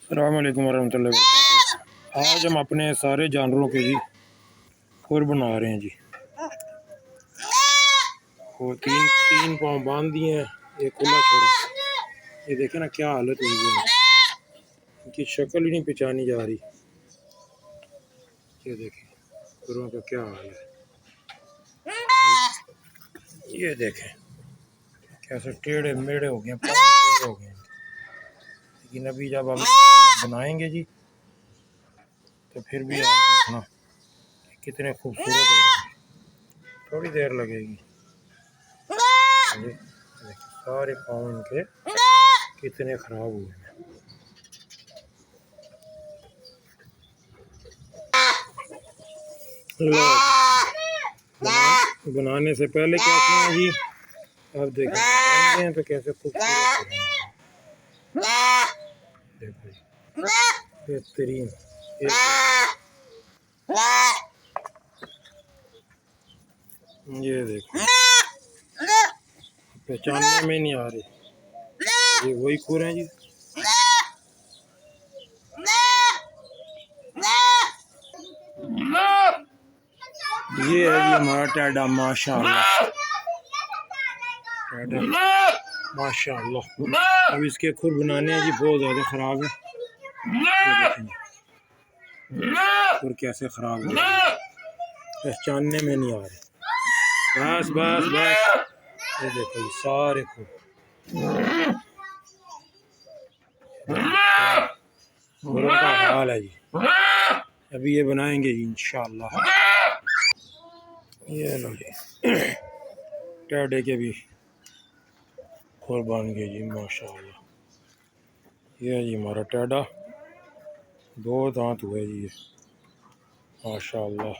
अस्सलाम वालेकुम वरहमतुल्लाहि वबरकातुहू। आज हम अपने सारे जानवरों के जी खुर बना रहे हैं जी। वो तीन तीन पाँव बांध दिए हैं, एक खुला छोड़ा। ये देखे ना क्या हालत हुई है, इनकी शक्ल ही नहीं पहचानी जा रही। ये देखें खुरों का क्या हाल है। ये देखें कैसे टेढ़े मेढ़े हो गए, पाँव टेढ़े हो गए। लेकिन अभी जब हम बनाएंगे जी तो फिर भी आप देखना कितने खूबसूरत हो गए। थोड़ी देर लगेगी। ये सारे पाँव इनके कितने ख़राब हुए हैं। बनाने से पहले कैसे हैं जी, आप देखें बन गए हैं तो कैसे खूबसूरत हो गए हैं। देखो जी बेहतरीन। ये देखो पहचानने में नहीं आ रहे, ये वही खुर हैं जी। ये है जी हमारा टैडा, माशाअल्लाह टैडा माशाअल्लाह। अब इसके खुर बनाने हैं जी, बहुत ज़्यादा ख़राब है। खुर कैसे ख़राब हो रहे हैं, पहचानने में नहीं आ रहे। बस बस बस, ये देखो ये सारे खुर खुरों का हाल है जी। अभी ये बनाएंगे जी इंशाअल्लाह। ये लो जी टैडे के भी खुर बन गए जी माशाअल्लाह। ये है जी हमारा टैडा, दो दांत हुए जी माशाअल्लाह।